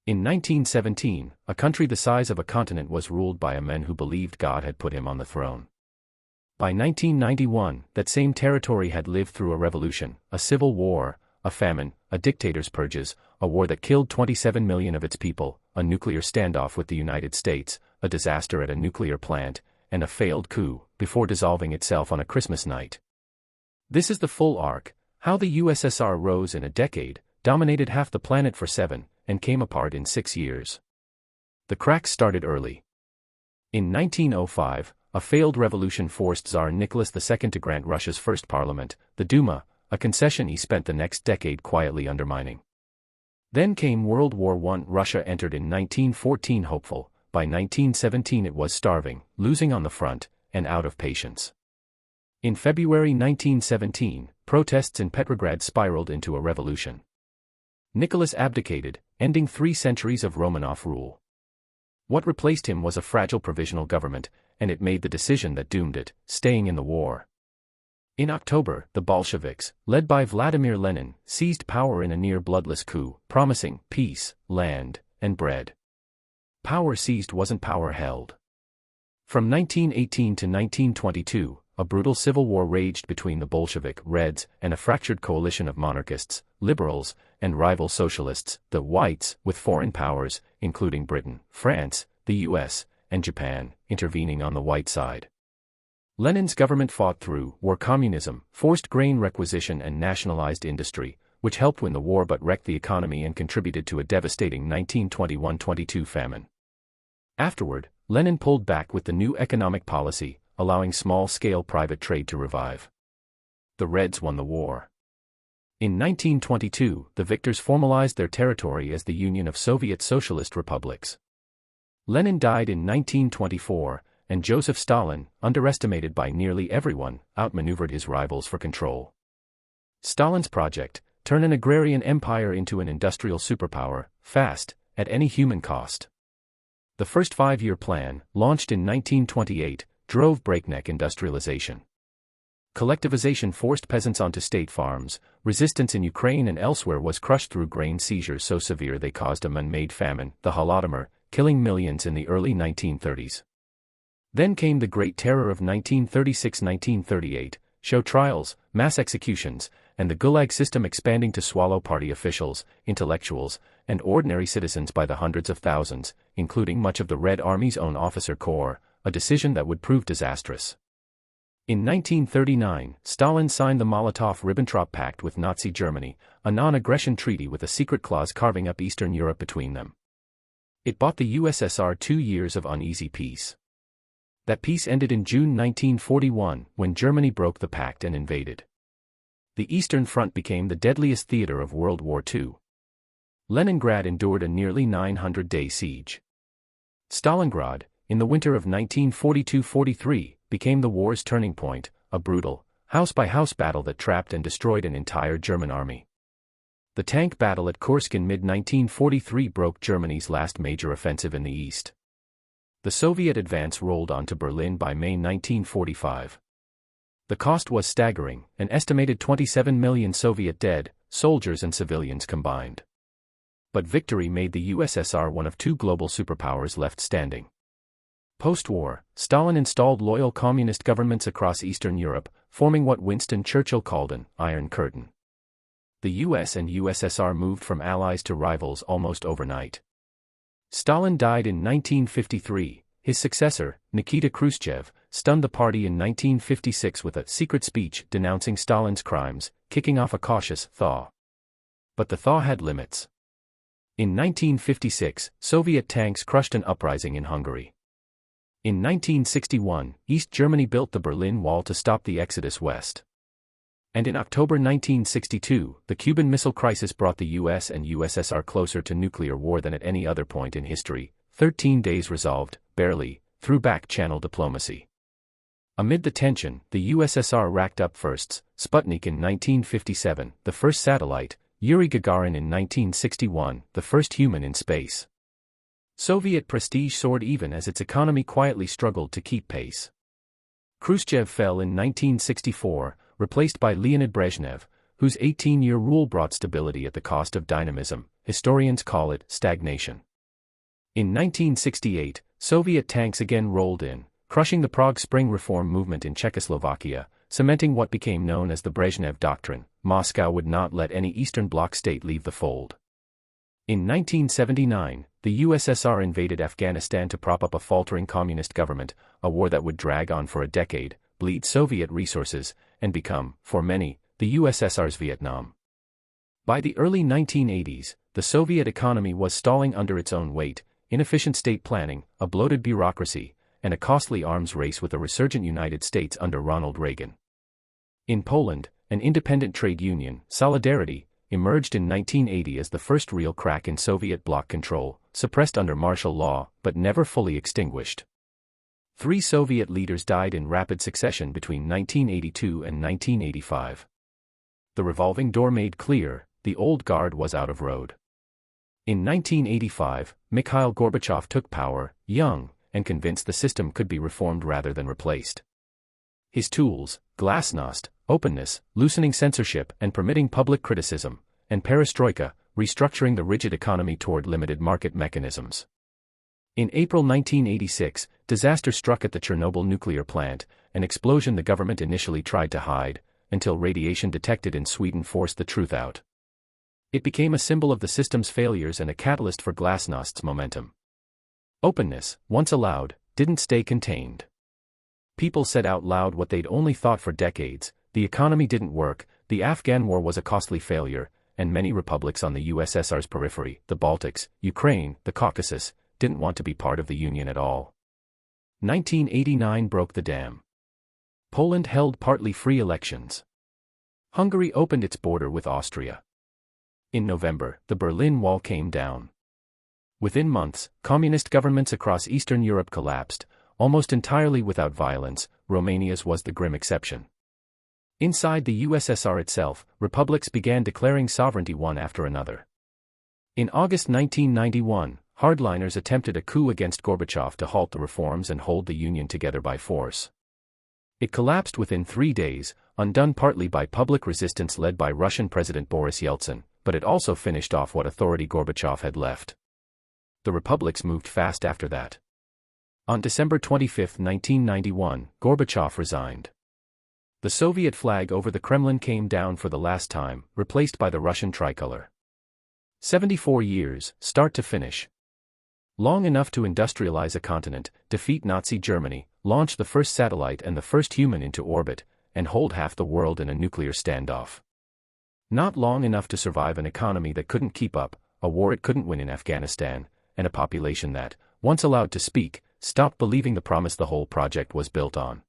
In 1917, a country the size of a continent was ruled by a man who believed God had put him on the throne. By 1991, that same territory had lived through a revolution, a civil war, a famine, a dictator's purges, a war that killed 27 million of its people, a nuclear standoff with the United States, a disaster at a nuclear plant, and a failed coup, before dissolving itself on a Christmas night. This is the full arc, how the USSR rose in a decade, dominated half the planet for 7, and came apart in 6 years. The cracks started early. In 1905, a failed revolution forced Tsar Nicholas II to grant Russia's first parliament, the Duma, a concession he spent the next decade quietly undermining. Then came World War I. Russia entered in 1914 hopeful. By 1917 it was starving, losing on the front, and out of patience. In February 1917, protests in Petrograd spiraled into a revolution. Nicholas abdicated, ending 3 centuries of Romanov rule. What replaced him was a fragile provisional government, and it made the decision that doomed it, staying in the war. In October, the Bolsheviks, led by Vladimir Lenin, seized power in a near-bloodless coup, promising peace, land, and bread. Power seized wasn't power held. From 1918 to 1922, a brutal civil war raged between the Bolshevik Reds and a fractured coalition of monarchists, liberals, and rival socialists, the Whites, with foreign powers, including Britain, France, the US, and Japan, intervening on the white side. Lenin's government fought through war communism, forced grain requisition and nationalized industry, which helped win the war but wrecked the economy and contributed to a devastating 1921-22 famine. Afterward, Lenin pulled back with the new economic policy, allowing small-scale private trade to revive. The Reds won the war. In 1922, the victors formalized their territory as the Union of Soviet Socialist Republics. Lenin died in 1924, and Joseph Stalin, underestimated by nearly everyone, outmaneuvered his rivals for control. Stalin's project, turn an agrarian empire into an industrial superpower, fast, at any human cost. The first 5-year plan, launched in 1928, drove breakneck industrialization. Collectivization forced peasants onto state farms, resistance in Ukraine and elsewhere was crushed through grain seizures so severe they caused a man-made famine, the Holodomor, killing millions in the early 1930s. Then came the Great Terror of 1936-1938, show trials, mass executions, and the Gulag system expanding to swallow party officials, intellectuals, and ordinary citizens by the hundreds of thousands, including much of the Red Army's own officer corps, a decision that would prove disastrous. In 1939, Stalin signed the Molotov-Ribbentrop Pact with Nazi Germany, a non-aggression treaty with a secret clause carving up Eastern Europe between them. It bought the USSR 2 years of uneasy peace. That peace ended in June 1941, when Germany broke the pact and invaded. The Eastern Front became the deadliest theater of World War II. Leningrad endured a nearly 900-day siege. Stalingrad, in the winter of 1942-43, became the war's turning point, a brutal, house-by-house battle that trapped and destroyed an entire German army. The tank battle at Kursk in mid-1943 broke Germany's last major offensive in the east. The Soviet advance rolled on to Berlin by May 1945. The cost was staggering, an estimated 27 million Soviet dead, soldiers and civilians combined. But victory made the USSR one of 2 global superpowers left standing. Post-war, Stalin installed loyal communist governments across Eastern Europe, forming what Winston Churchill called an Iron Curtain. The US and USSR moved from allies to rivals almost overnight. Stalin died in 1953. His successor, Nikita Khrushchev, stunned the party in 1956 with a secret speech denouncing Stalin's crimes, kicking off a cautious thaw. But the thaw had limits. In 1956, Soviet tanks crushed an uprising in Hungary. In 1961, East Germany built the Berlin Wall to stop the exodus west. And in October 1962, the Cuban Missile Crisis brought the US and USSR closer to nuclear war than at any other point in history. 13 days resolved, barely, through back-channel diplomacy. Amid the tension, the USSR racked up firsts, Sputnik in 1957, the first satellite, Yuri Gagarin in 1961, the first human in space. Soviet prestige soared even as its economy quietly struggled to keep pace. Khrushchev fell in 1964, replaced by Leonid Brezhnev, whose 18-year rule brought stability at the cost of dynamism, historians call it stagnation. In 1968, Soviet tanks again rolled in, crushing the Prague Spring reform movement in Czechoslovakia, cementing what became known as the Brezhnev Doctrine. Moscow would not let any Eastern Bloc state leave the fold. In 1979, the USSR invaded Afghanistan to prop up a faltering communist government, a war that would drag on for a decade, bleed Soviet resources, and become, for many, the USSR's Vietnam. By the early 1980s, the Soviet economy was stalling under its own weight, inefficient state planning, a bloated bureaucracy, and a costly arms race with a resurgent United States under Ronald Reagan. In Poland, an independent trade union, Solidarity, emerged in 1980 as the first real crack in Soviet bloc control, suppressed under martial law, but never fully extinguished. 3 Soviet leaders died in rapid succession between 1982 and 1985. The revolving door made clear, the old guard was out of road. In 1985, Mikhail Gorbachev took power, young, and convinced the system could be reformed rather than replaced. His tools, glasnost, openness, loosening censorship and permitting public criticism, and perestroika, restructuring the rigid economy toward limited market mechanisms. In April 1986, disaster struck at the Chernobyl nuclear plant, an explosion the government initially tried to hide, until radiation detected in Sweden forced the truth out. It became a symbol of the system's failures and a catalyst for glasnost's momentum. Openness, once allowed, didn't stay contained. People said out loud what they'd only thought for decades: the economy didn't work, the Afghan war was a costly failure, and many republics on the USSR's periphery, the Baltics, Ukraine, the Caucasus, didn't want to be part of the Union at all. 1989 broke the dam. Poland held partly free elections. Hungary opened its border with Austria. In November, the Berlin Wall came down. Within months, communist governments across Eastern Europe collapsed, almost entirely without violence. Romania's was the grim exception. Inside the USSR itself, republics began declaring sovereignty one after another. In August 1991, hardliners attempted a coup against Gorbachev to halt the reforms and hold the Union together by force. It collapsed within 3 days, undone partly by public resistance led by Russian President Boris Yeltsin, but it also finished off what authority Gorbachev had left. The republics moved fast after that. On December 25, 1991, Gorbachev resigned. The Soviet flag over the Kremlin came down for the last time, replaced by the Russian tricolor. 74 years, start to finish. Long enough to industrialize a continent, defeat Nazi Germany, launch the first satellite and the first human into orbit, and hold half the world in a nuclear standoff. Not long enough to survive an economy that couldn't keep up, a war it couldn't win in Afghanistan, and a population that, once allowed to speak, stopped believing the promise the whole project was built on.